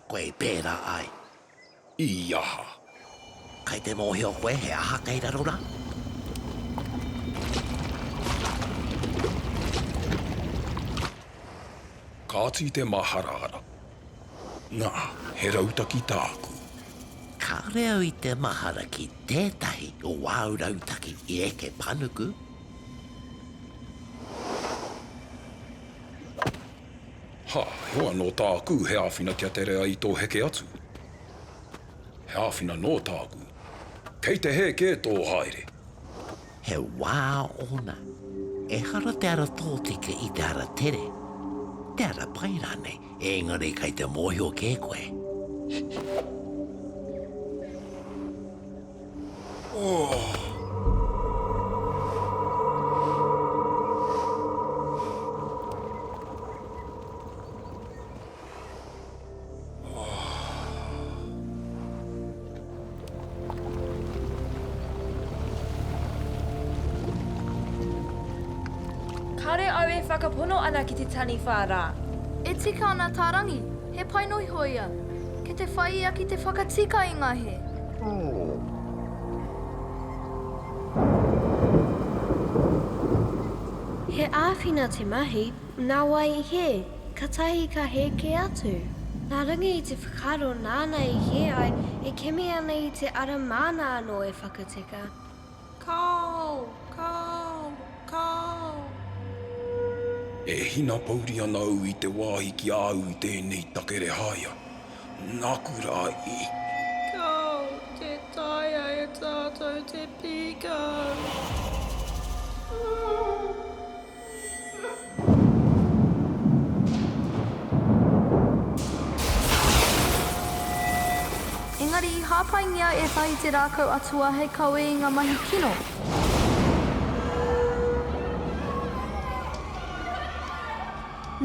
Koe pērā ai. I aha. Kai te mōhio koe he aha kei rarora. Kāti te maharaara. Nā, he rautaki tāku. Ka reo I te mahara ki tētahi o wāu rautaki I eke panuku. Ha, hoa no tāku he āwhina kia tere ai tō heke atu. He āwhina no tāku. Kei te heke tō haere. He wā ona. E hara te ara tōtika I te ara tere. Te ara pairane, engari kai te mōhio ke koe. Oh. Kare au e whakapono ana ki te taniwha rā. E tika ana tā Rangi, he painoi hoia. Ke te whai ia ki te whakatika I ngā he. He āwhina te mahi, nā wai I he, ka tahi ka heke atu. Nā rangi I te whakaro nāna I he ai, e kemi ana I te ara mana anō e whakatika. Kau, kau, kau. E hina pauri ana au I te wāhi ki āu I tēnei takere haia. Nāku rā I. Kau, te taia e tātou te pika. Engari, hāpaingia e whai te rākau atua hei kau e ngā mahi kino.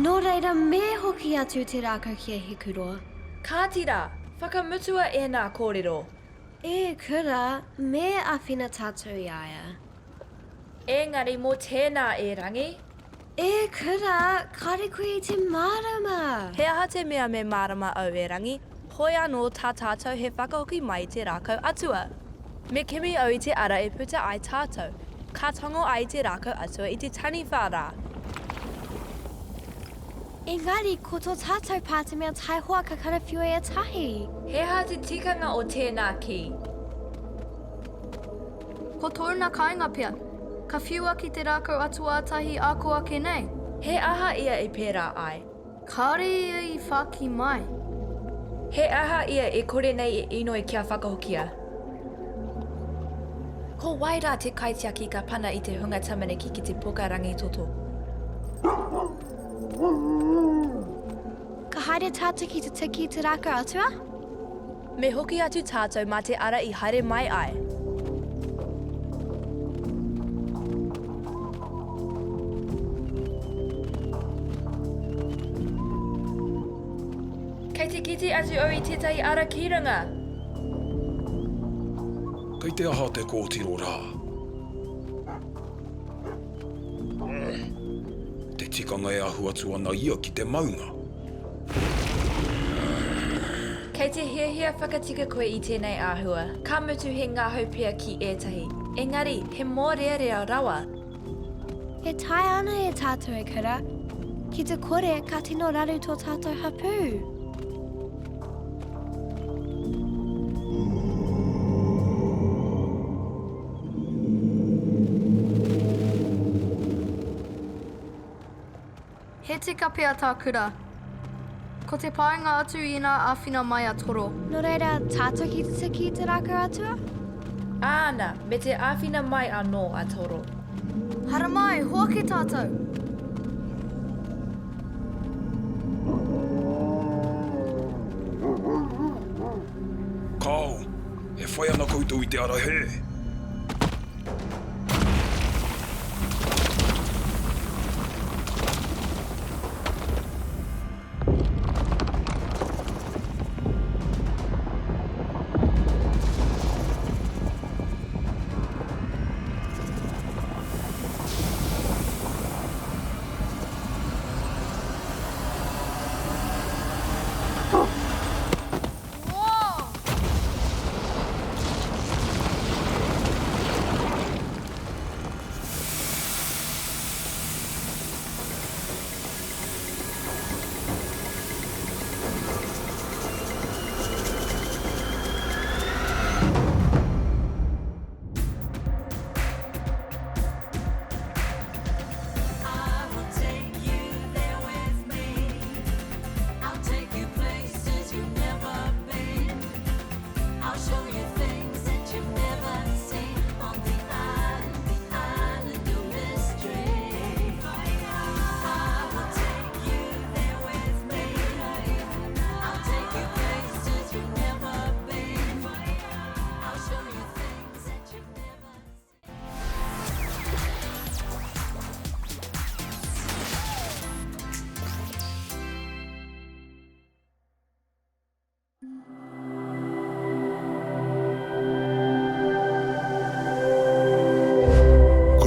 Nō reira me hoki atu te rākau kia he kuroa. Ka tira, whakamutua e nā kōrero. E kura, me āwhina tātou I aia. Engari mō tēnā e Rangi. E kura, kare koe I te mārama. He aha te mea me mārama au e Rangi, hoi anō tā tātou he whakahoki mai te rākau atua. Me kemi au I te ara e puta ai tātou, ka tongo ai te rākau atua I te taniwha rā. Engari, ko tō tātou pātimea taihua ka karawhiu e tahi. He ha te tikanga o tēnā ki. Ko tōruna kāinga pia. Ka whiua ki te rākau atua tahi ākoa ke nei. He aha ia e pērā ai. Kāre ia I whaki mai. He aha ia e kore nei e inoi kia whakahokia. Ko wai rā te kaitiaki ka pana I te hunga tamaniki ki te poka rangi toto. Ka haere tātou ki te tiki te rākau atua? Me hoki atu tātou mā te ara I haere mai ai. Kei te kite atu au I tētahi ara kiranga. Kei te aha te kōtiro rā. Te tikanga e ahu atu ana ia ki te maunga. Kei te hiahia whakatika koe I tēnei āhua. Ka mutu he ngā haupea ki ētahi. Engari, he mōrearea rawa. He tai ana e tātou e kura. Ki te kore, ka tino raru tō tātou hapu. He tika pia tā kura. Ko te paenga atu I nā āwhina mai a toro. Nō reira, tātou ki te tiki te rākau atua? Āna, me te āwhina mai anō a toro. Hara mai, hoa ke tātou. Kau, e whai ana koutou I te ara he. Ko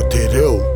te reo